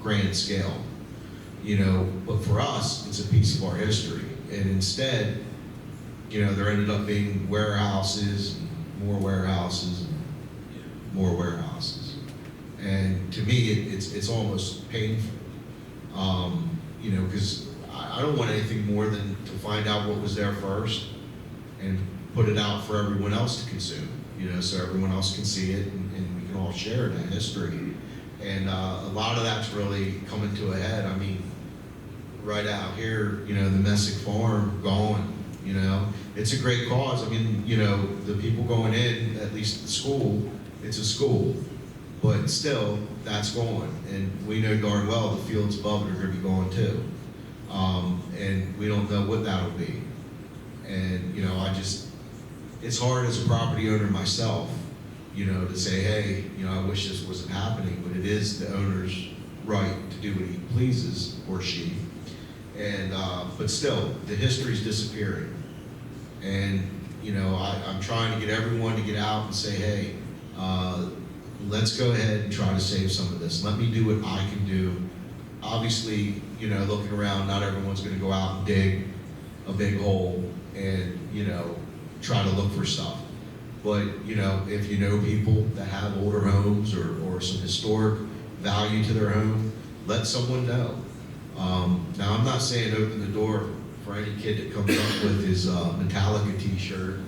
grand scale, you know, but for us, it's a piece of our history. And instead, you know, there ended up being warehouses, and more warehouses, and more warehouses. And to me, it's almost painful, you know, because I don't want anything more than to find out what was there first and put it out for everyone else to consume, you know, so everyone else can see it and we can all share that history. And a lot of that's really coming to a head. I mean, right out here, you know, the Messick Farm gone, you know. It's a great cause. I mean, you know, the people going in, at least the school, it's a school. But still, that's gone. And we know darn well the fields above it are going to be gone too. And we don't know what that'll be. And, you know, it's hard as a property owner myself, you know, to say, hey, you know, I wish this wasn't happening, but it is the owner's right to do what he pleases, or she. And, but still, the history's disappearing. And, you know, I'm trying to get everyone to get out and say, hey, let's go ahead and try to save some of this. Let me do what I can do. Obviously, you know, looking around, not everyone's gonna go out and dig a big hole and, you know, try to look for stuff. But, you know, if you know people that have older homes or some historic value to their home, let someone know. Now, I'm not saying open the door for any kid that comes up with his Metallica t-shirt,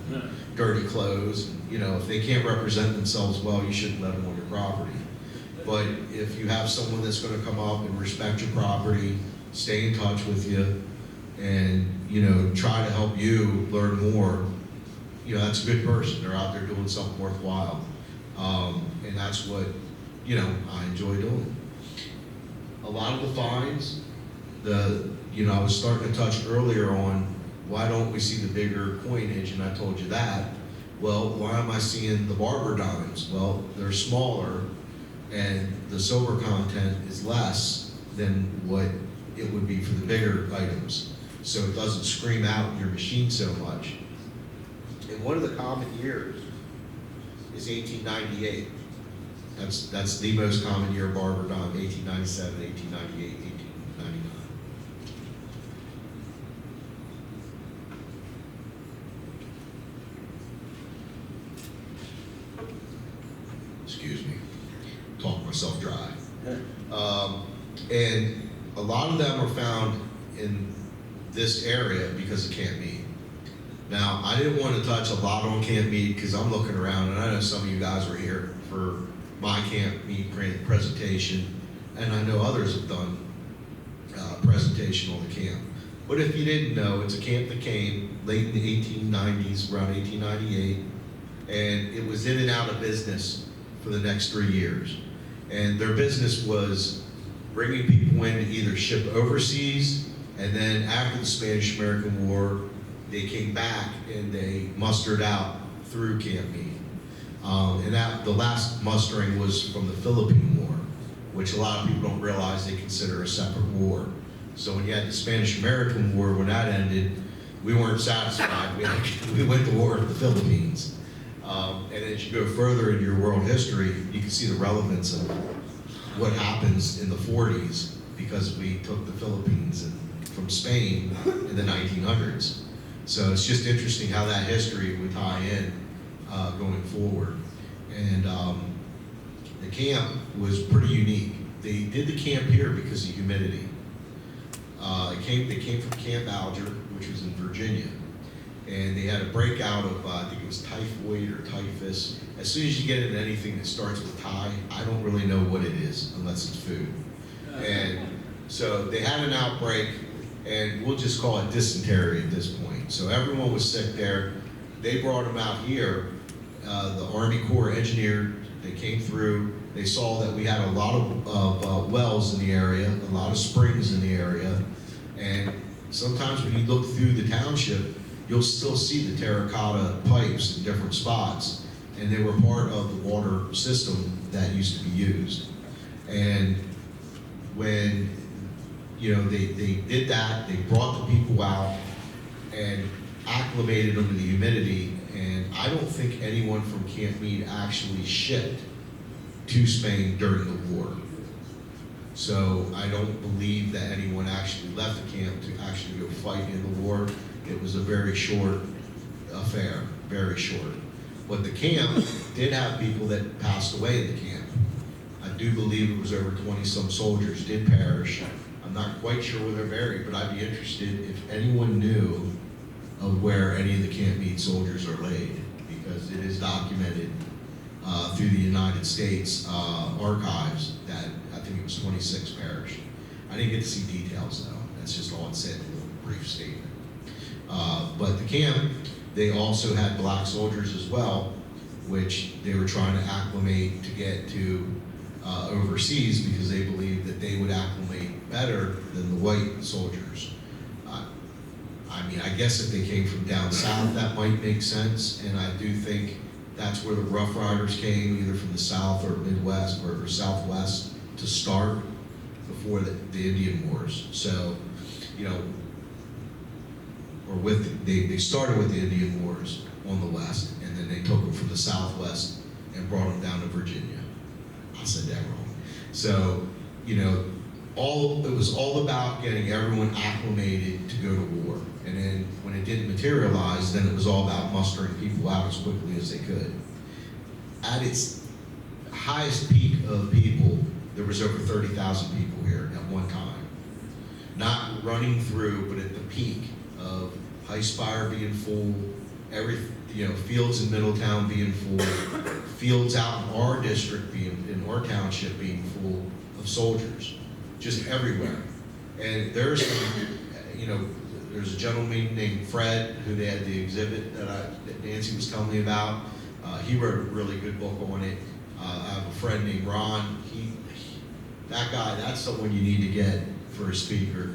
dirty clothes. You know, if they can't represent themselves well, you shouldn't let them on your property. But if you have someone that's gonna come up and respect your property, stay in touch with you, and, you know, try to help you learn more, you know, that's a good person. They're out there doing something worthwhile. And that's what, you know, I enjoy doing. A lot of the fines, you know, I was starting to touch earlier on, why don't we see the bigger coinage, and I told you that. Well, why am I seeing the barber dimes? Well, they're smaller, and the silver content is less than what it would be for the bigger items. So it doesn't scream out in your machine so much. And one of the common years is 1898. That's the most common year barber dime, 1897, 1898, 1899. Excuse me, talk myself dry. And a lot of them are found in this area because of Camp Meade. Now, I didn't want to touch a lot on Camp Meade because I'm looking around, and I know some of you guys were here for my Camp Meade presentation, and I know others have done presentation on the camp. But if you didn't know, it's a camp that came late in the 1890s, around 1898, and it was in and out of business for the next 3 years. And their business was bringing people in to either ship overseas, and then after the Spanish-American War, they came back and they mustered out through Camp Meade. And the last mustering was from the Philippine War, which a lot of people don't realize they consider a separate war. So when you had the Spanish-American War, when that ended, we weren't satisfied. We went to war with the Philippines. And as you go further in your world history, you can see the relevance of what happens in the 40s because we took the Philippines from Spain in the 1900s. So it's just interesting how that history would tie in going forward. And the camp was pretty unique. They did the camp here because of humidity. They came from Camp Alger, which was in Virginia. And they had a breakout of, I think it was typhoid or typhus. As soon as you get into anything that starts with Ty, I don't really know what it is unless it's food. And so they had an outbreak, and we'll just call it dysentery at this point. So everyone was sick there. They brought them out here. The Army Corps engineered, they came through. They saw that we had a lot of wells in the area, a lot of springs in the area. And sometimes when you look through the township, you'll still see the terracotta pipes in different spots. And they were part of the water system that used to be used. And when they did that, they brought the people out and acclimated them to the humidity. And I don't think anyone from Camp Meade actually shipped to Spain during the war. So I don't believe that anyone actually left the camp to actually go fight in the war. It was a very short affair, very short. But the camp did have people that passed away in the camp. I do believe it was over 20-some soldiers did perish. I'm not quite sure where they're buried, but I'd be interested if anyone knew of where any of the Camp Meade soldiers are laid, because it is documented through the United States archives that I think it was 26 perished. I didn't get to see details though. That's just all it said in a little brief statement. But the camp, they also had black soldiers as well, which they were trying to acclimate to get to overseas because they believed that they would acclimate better than the white soldiers. I mean, I guess if they came from down south, that might make sense, and I do think that's where the Rough Riders came, either from the South or Midwest or Southwest to start before the Indian Wars. So, you know, or they started with the Indian Wars on the West, and then they took them from the Southwest and brought them down to Virginia. I said that wrong. So, you know, it was all about getting everyone acclimated to go to war. And then when it didn't materialize, then it was all about mustering people out as quickly as they could. At its highest peak of people, there was over 30,000 people here at one time. Not running through, but at the peak of High Spire being full, fields in Middletown being full, fields out in our district in our township being full of soldiers, just everywhere. And there's a gentleman named Fred who they had the exhibit that Nancy was telling me about. He wrote a really good book on it. I have a friend named Ron. That guy, that's someone you need to get for a speaker,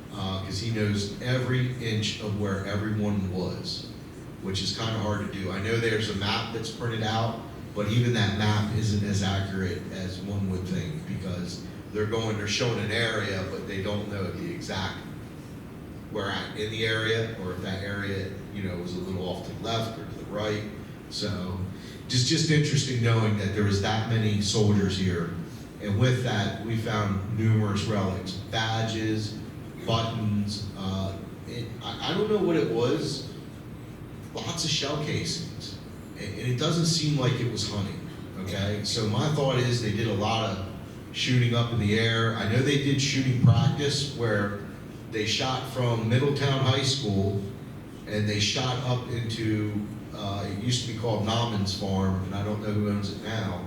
because he knows every inch of where everyone was, which is kind of hard to do. I know there's a map that's printed out, but even that map isn't as accurate as one would think, because they're showing an area, but they don't know the exact where at in the area, or if that area, was a little off to the left or to the right. So just interesting knowing that there was that many soldiers here. And with that, we found numerous relics, badges, buttons. I don't know what it was. Lots of shell casings. And it doesn't seem like it was hunting, okay? So my thought is they did a lot of shooting up in the air. I know they did shooting practice where they shot from Middletown High School and they shot up into, it used to be called Nauman's Farm, and I don't know who owns it now,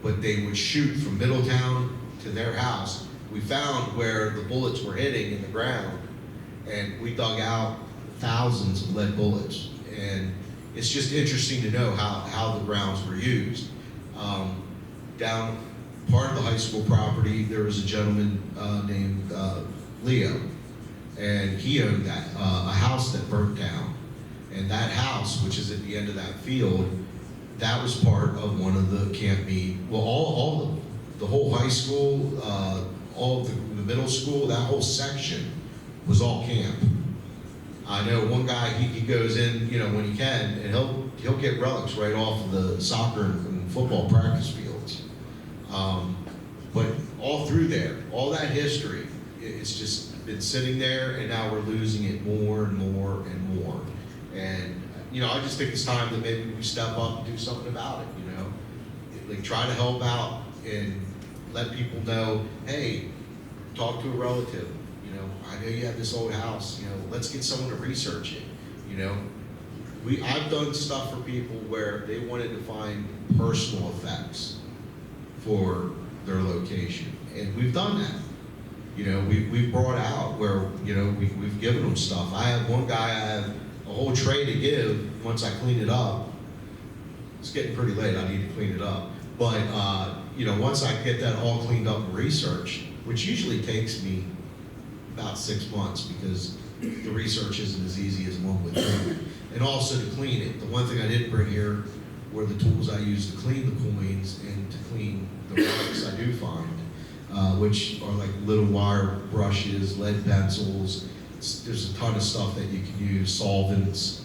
but they would shoot from Middletown to their house. We found where the bullets were hitting in the ground, and we dug out thousands of lead bullets. And it's just interesting to know how the grounds were used. Down part of the high school property, there was a gentleman named Leo, and he owned a house that burnt down. And that house, which is at the end of that field, that was part of one of the Camp Meade, well, the whole high school, all of the middle school, that whole section was all camp. I know one guy, he goes in, when he can, and he'll get relics right off of the soccer and football practice fields. But all through there, all that history, it's just been sitting there, and now we're losing it more and more and more. And I just think it's time that maybe we step up and do something about it. Like try to help out and let people know, hey, talk to a relative. I know you have this old house. Let's get someone to research it. I've done stuff for people where they wanted to find personal effects for their location, and we've done that. We've brought out where we've given them stuff. I have one guy, I have a whole tray to give once I clean it up. It's getting pretty late, I need to clean it up. But, once I get that all cleaned up and researched, which usually takes me about 6 months because the research isn't as easy as one would think. And also to clean it. The one thing I didn't bring here were the tools I use to clean the coins and to clean the relics I do find, which are like little wire brushes, lead pencils. There's a ton of stuff that you can use, solvents,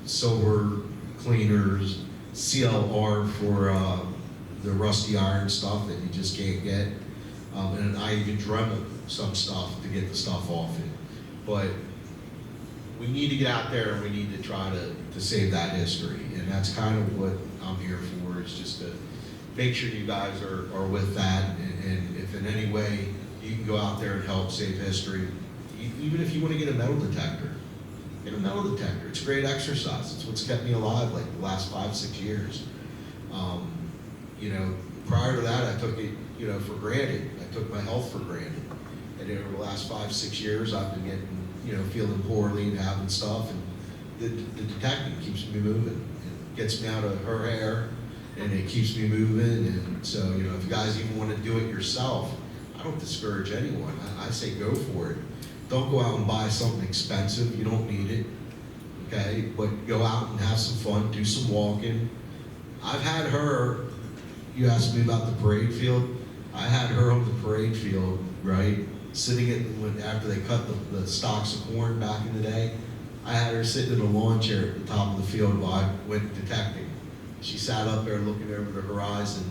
silver cleaners, CLR for the rusty iron stuff that you just can't get. And I even Dremel some stuff to get the stuff off it. But we need to get out there and we need to try to save that history. And that's kind of what I'm here for, is just to make sure you guys are with that. And if in any way you can go out there and help save history, even if you want to get a metal detector, get a metal detector. It's great exercise. It's what's kept me alive like the last 5-6 years. You know, prior to that, I took it, you know, for granted. I took my health for granted. And over the last 5-6 years, I've been getting, you know, feeling poorly and having stuff. And the detecting keeps me moving. It gets me out of her hair, and it keeps me moving. And so, you know, if you guys even want to do it yourself, I don't discourage anyone. I say go for it. Don't go out and buy something expensive. You don't need it, okay? But go out and have some fun, do some walking. I've had her, you asked me about the parade field. I had her on the parade field, right? Sitting after they cut the stalks of corn back in the day. I had her sitting in a lawn chair at the top of the field while I went detecting. She sat up there looking over the horizon,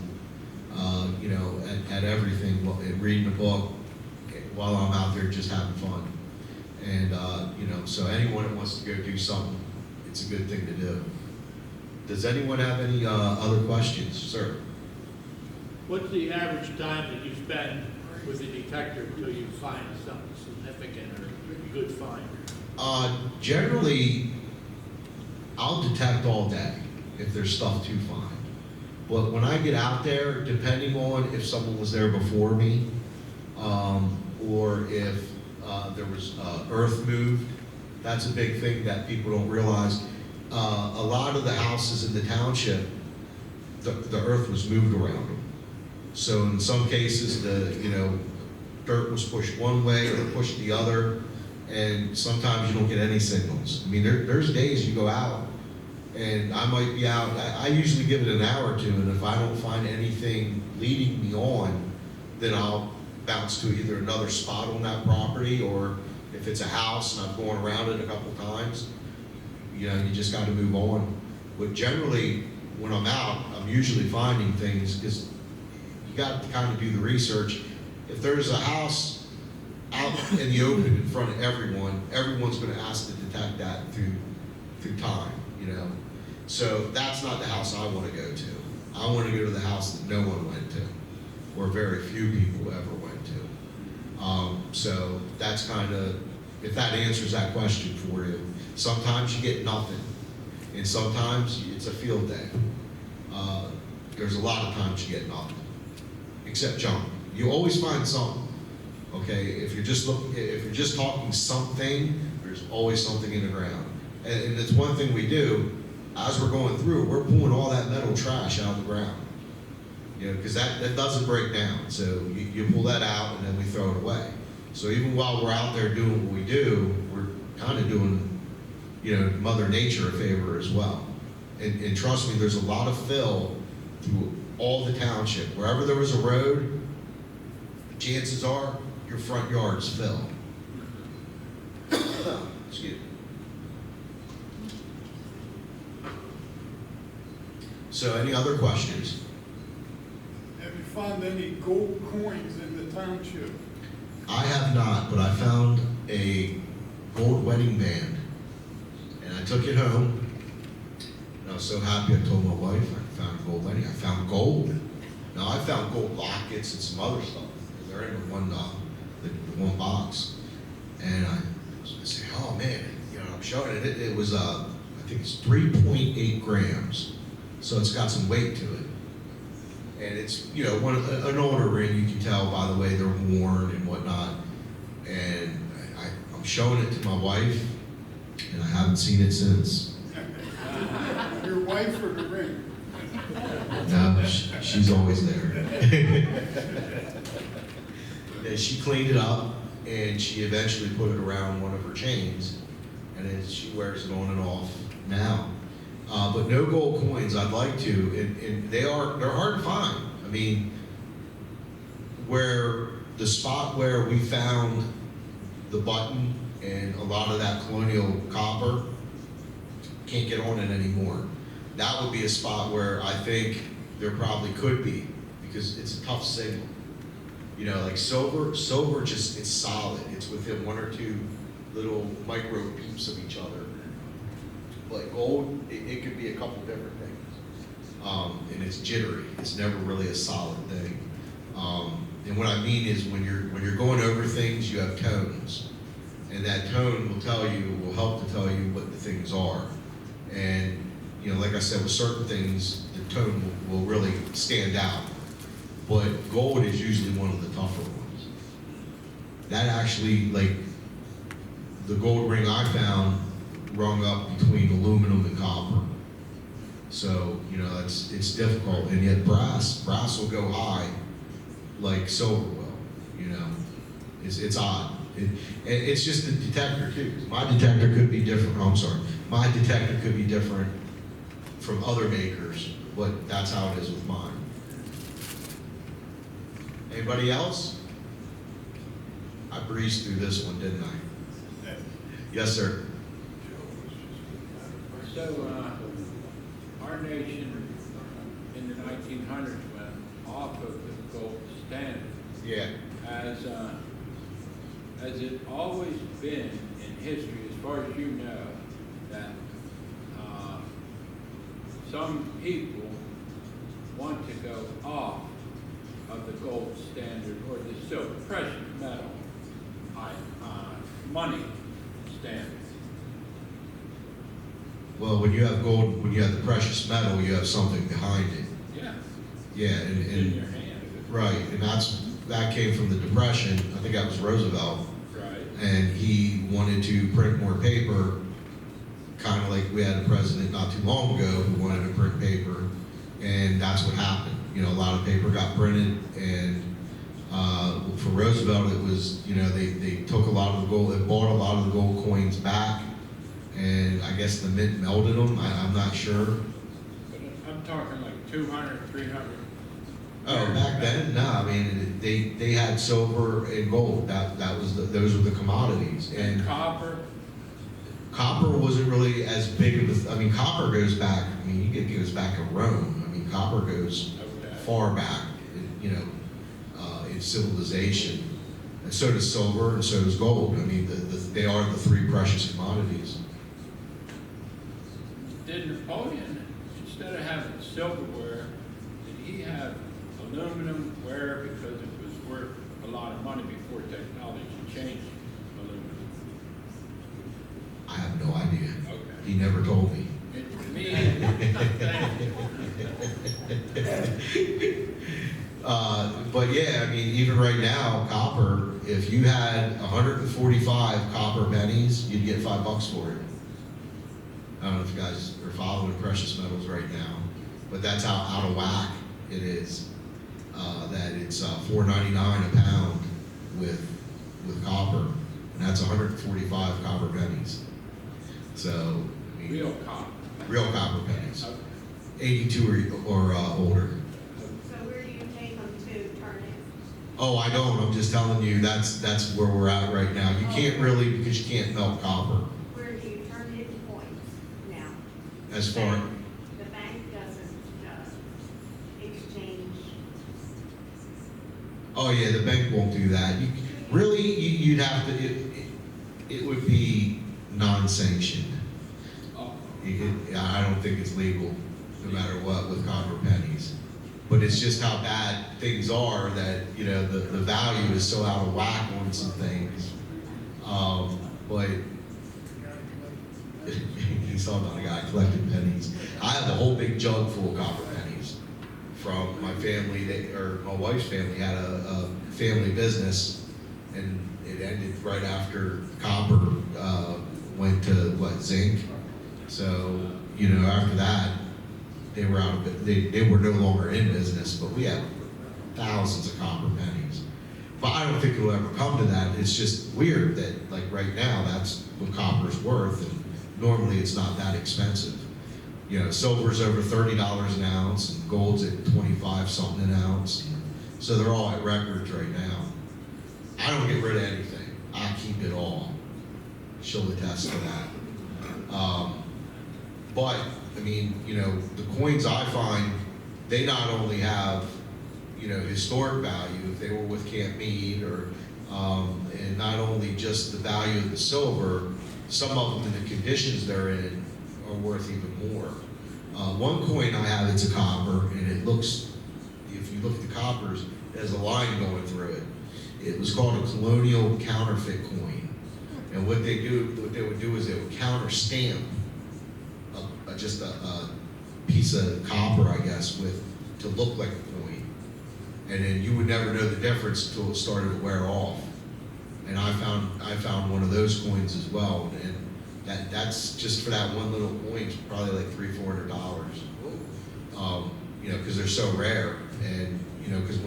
you know, at everything, and reading a book while I'm out there just having fun. And, you know, so anyone that wants to go do something, it's a good thing to do. Does anyone have any other questions, sir? What's the average time that you spend with a detector until you find something significant or a good find? Generally, I'll detect all day if there's stuff to find. But when I get out there, depending on if someone was there before me, or if there was earth moved, that's a big thing that people don't realize. A lot of the houses in the township, the earth was moved around them. So in some cases, you know, dirt was pushed one way or pushed the other, and sometimes you don't get any signals. I mean, there's days you go out, and I might be out, I usually give it an hour or two, and if I don't find anything leading me on, then I'll bounce to either another spot on that property, or if it's a house and I've gone around it a couple times, you know, you just got to move on. But generally, when I'm out, I'm usually finding things, because you got to kind of do the research. If there's a house out in the open in front of everyone's going to ask to detect that through time, you know. So that's not the house I want to go to. I want to go to the house that no one went to, or very few people ever went to. So that's kind of, if that answers that question for you. Sometimes you get nothing, and sometimes it's a field day. There's a lot of times you get nothing, except junk. You always find something. Okay, if you're just talking something, there's always something in the ground. And it's one thing we do, as we're going through, we're pulling all that metal trash out of the ground. You know, because that doesn't break down. So you pull that out and then we throw it away. So even while we're out there doing what we do, we're kind of doing, you know, Mother Nature a favor as well. And trust me, there's a lot of fill through all the township. Wherever there was a road, chances are your front yard's fill. Excuse me. So any other questions? Have you found any gold coins in the township? I have not, but I found a gold wedding band, and I took it home, and I was so happy. I told my wife I found a gold wedding. I found gold. Now I found gold lockets and some other stuff. They're in the one box, and I said, "Oh man, you know, I'm showing it. It was I think it's 3.8 grams, so it's got some weight to it." And it's, you know, an older ring, you can tell by the way they're worn and whatnot. And I'm showing it to my wife, and I haven't seen it since. Your wife or the ring? No, she's always there. And she cleaned it up, and she eventually put it around one of her chains, and then she wears it on and off now. But no gold coins. I'd like to, and they're hard to find. I mean, where the spot where we found the button and a lot of that colonial copper, can't get on it anymore. That would be a spot where I think there probably could be, because it's a tough signal. You know, like silver just, it's solid. It's within one or two little micro peeps of each other. But gold, it could be a couple different things. And it's jittery. It's never really a solid thing. And what I mean is when you're going over things, you have tones. And that tone will help to tell you what the things are. And, you know, like I said, with certain things, the tone will really stand out. But gold is usually one of the tougher ones. That actually, like, the gold ring I found rung up between aluminum and copper. So, you know, it's difficult. And yet brass will go high like silver will, you know. It's odd. It's just the detector too. My detector could be different. Oh, I'm sorry. My detector could be different from other makers, but that's how it is with mine. Anybody else? I breezed through this one, didn't I? Yes, sir. So, our nation in the 1900s went off of the gold standard. Yeah. Has it always been in history, as far as you know, that some people want to go off of the gold standard or the silver, precious metal, money standard? Well, when you have gold, when you have the precious metal, you have something behind it. Yeah. Yeah, It's in your hand. right, and that came from the Depression. I think that was Roosevelt. Right. And he wanted to print more paper, kind of like we had a president not too long ago who wanted to print paper, and that's what happened. You know, a lot of paper got printed, and for Roosevelt, it was, you know, they took a lot of the gold, they bought a lot of the gold coins back, and I guess the mint melted them. I'm not sure. But I'm talking like 200, 300. Oh, back then, no. I mean, they had silver and gold. Those were the commodities. And copper? Copper wasn't really as big of I mean, copper goes back, I mean, it goes back to Rome. I mean, copper goes far back, you know, in civilization. And so does silver, and so does gold. I mean, they are the three precious commodities. Did Napoleon, instead of having silverware, did he have aluminum ware because it was worth a lot of money before technology changed aluminum? I have no idea. Okay. He never told me. Me, But yeah, I mean, even right now, copper, if you had 145 copper pennies, you'd get $5 for it. I don't know if you guys are following precious metals right now, but that's how out of whack it is. That it's $4.99 a pound with copper, and that's 145 copper pennies. So, I mean, real copper pennies, Okay. 82 or older. So where do you take them to turn it? Oh, I don't. I'm just telling you that's where we're at right now. You can't really, because you can't melt copper. Where do you turn it into coins now? As far, The bank doesn't exchange. oh yeah, the bank won't do that. You'd have to. It would be non-sanctioned. I don't think it's legal, no matter what, with copper pennies. But it's just how bad things are that, you know, the value is so out of whack on some things. But he's talking about a guy collecting pennies. I have a whole big jug full of copper pennies from my family, or my wife's family had a family business, and it ended right after copper went to zinc. So, you know, after that, they were out of it. They were no longer in business, but we have thousands of copper pennies. But I don't think it'll ever come to that. It's just weird that, like right now, that's what copper's worth, and normally it's not that expensive. You know, silver's over $30 an ounce, and gold's at 25 something an ounce. So they're all at records right now. I don't get rid of anything. I keep it all. She'll attest to that. But, I mean, you know, the coins I find they not only have, historic value, if they were with Camp Meade, or, and not only just the value of the silver, some of them in the conditions they're in are worth even more. One coin I have, it's a copper, and it looks, if you look at the coppers, it has a line going through it. It was called a colonial counterfeit coin. And what they would do is they would counter stamp just a piece of copper, I guess, to look like a coin. And then you would never know the difference until it started to wear off. And I found one of those coins as well, and that's just for that one little coin, it's probably like $300-400. Because they're so rare, and because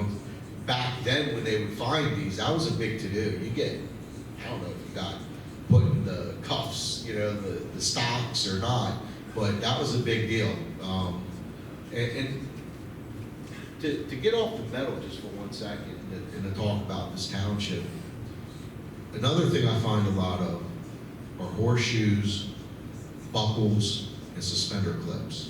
back then when they would find these, that was a big to-do. You get, I don't know if you got put in the cuffs, the stocks or not, but that was a big deal. And to get off the metal just for 1 second and to talk about this township, another thing I find a lot of are horseshoes, buckles, and suspender clips.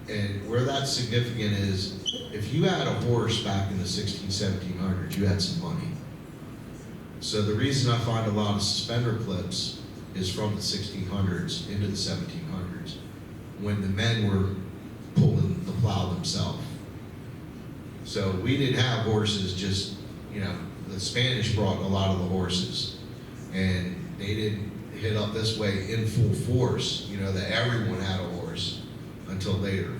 And where that's significant is, if you had a horse back in the 1700s, you had some money. So the reason I find a lot of suspender clips is from the 1600s into the 1700s, when the men were pulling the plow themselves. So we didn't have horses just, the Spanish brought a lot of the horses, and they didn't hit up this way in full force, that everyone had a horse until later.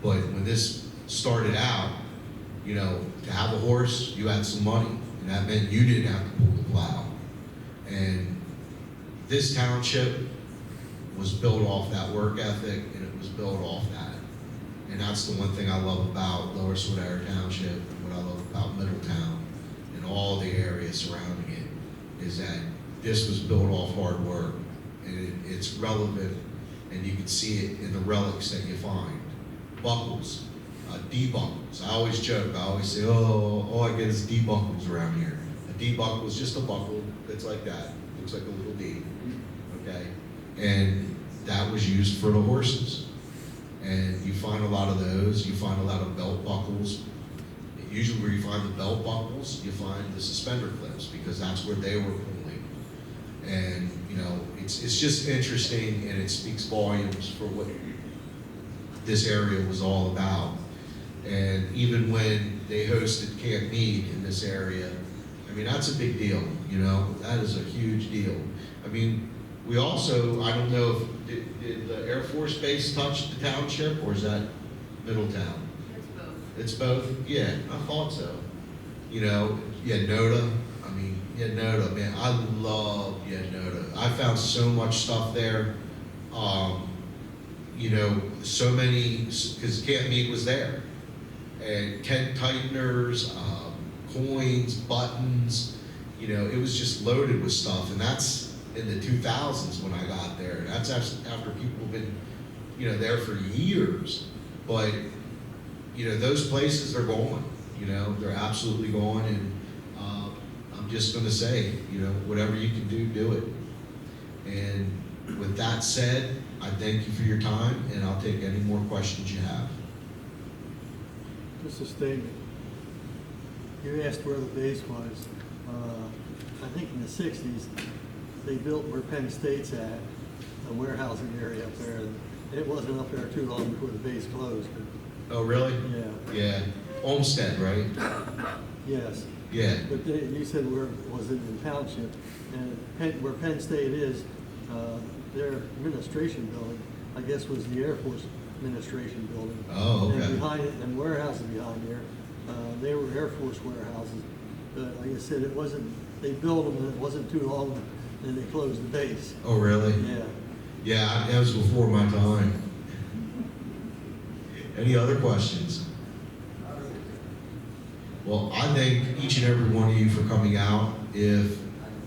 But when this started out, to have a horse, you had some money, and that meant you didn't have to pull the plow. And this township was built off that work ethic, and it was built off that. And that's the one thing I love about Lower Swatara Township, and what I love about Middletown, and all the areas surrounding it, is that this was built off hard work, and it's relevant, and you can see it in the relics that you find. Buckles, D-buckles. I always joke, I always say, all I get is D-buckles around here. A D-buckle is just a buckle that's like that, looks like a little D, okay? And that was used for the horses. And you find a lot of those, you find a lot of belt buckles. Usually where you find the belt buckles, you find the suspender clips, because that's where they were pulling. And it's just interesting, and it speaks volumes for what this area was all about. And even when they hosted Camp Meade in this area, that's a big deal, that is a huge deal. We also, I don't know if, did the Air Force Base touch the township, or is that Middletown? It's both. It's both? Yeah, I thought so. Noda. Noda, man, I love Noda. I found so much stuff there. So many, because Camp Meade was there. And tent tighteners, coins, buttons, it was just loaded with stuff. And that's in the 2000s when I got there. And that's after people have been, there for years. But, those places are gone. They're absolutely gone. And I'm just going to say, whatever you can do, do it. And with that said, I thank you for your time, and I'll take any more questions you have. Just a statement. You asked where the base was. I think in the 60s, they built where Penn State's at, a warehousing area up there. And it wasn't up there too long before the base closed. But Oh, really? yeah. Yeah. Olmsted, right? Yes. Yeah. But you said where was it in township? And where Penn State is, their administration building, I guess, was the Air Force administration building. Oh, okay. And behind it, and warehouses behind there, they were Air Force warehouses. But like I said, it wasn't. They built them, and it wasn't too long, and they closed the base. Oh, really? Yeah. Yeah, that was before my time. Any other questions? Well, I thank each and every one of you for coming out. If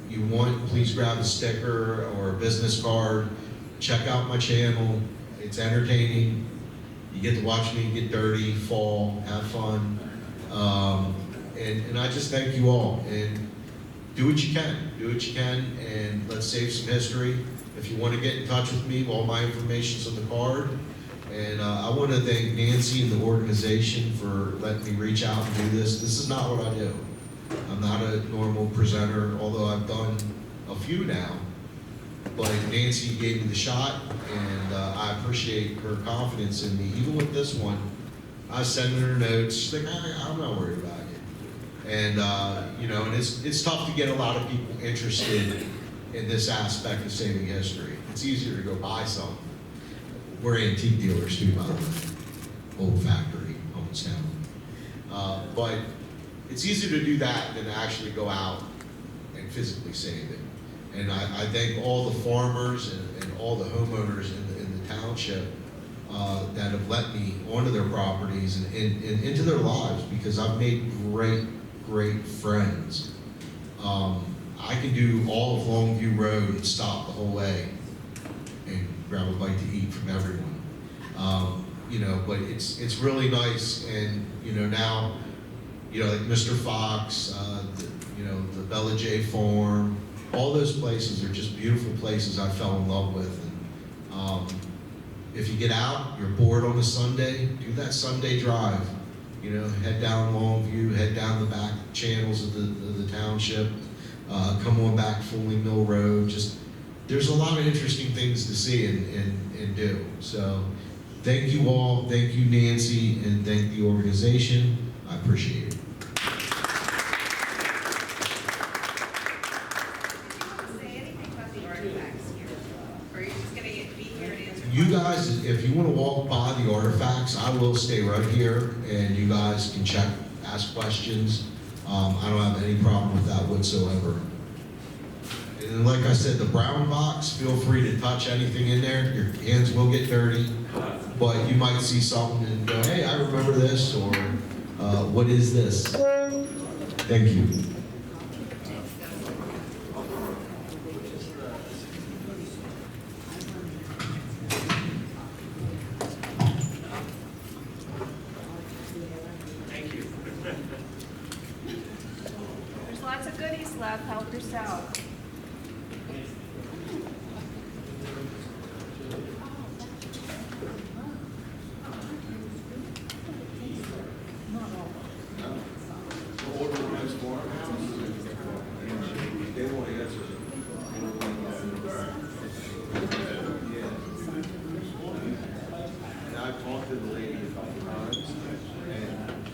you want, please grab a sticker or a business card. Check out my channel. It's entertaining. You get to watch me get dirty, fall, have fun. And I just thank you all. And do what you can. Do what you can, and let's save some history. If you want to get in touch with me, all my information's on the card. And I want to thank Nancy and the organization for letting me reach out and do this. This is not what I do. I'm not a normal presenter, although I've done a few now. But Nancy gave me the shot, and I appreciate her confidence in me. Even with this one, I was sending her notes. She's like, I'm not worried about it. And, you know, and it's tough to get a lot of people interested in this aspect of saving history. It's easier to go buy some. We're antique dealers too, by the way. Old factory, Homestown. But it's easier to do that than to actually go out and physically save it. And I thank all the farmers and all the homeowners in the township that have let me onto their properties and into their lives, because I've made great friends. I can do all of Longview Road and stop the whole way and grab a bite to eat from everyone. You know, but it's really nice, and you know, now, you know, like Mr. Fox, you know, the Bella J Farm, all those places are just beautiful places I fell in love with. And if you get out, you're bored on a Sunday, do that Sunday drive. You know, head down Longview, head down the back channels of the township, come on back Foley Mill Road. Just, there's a lot of interesting things to see and do. So thank you all, thank you Nancy, and thank the organization. I appreciate it. Say anything about the artifacts here, or are you just gonna be here and answer? You guys, if you want to walk by the artifacts, I will stay right here, and you guys can check, ask questions. I don't have any problem with that whatsoever. And like I said, the brown box, feel free to touch anything in there. Your hands will get dirty, but you might see something and go, hey, I remember this, or what is this? Thank you. There's lots of goodies left, help yourself. I talked to the lady a couple times, and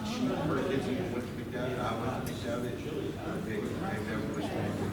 she, her kids even went to McDowell, I went to McDowell, they never responded.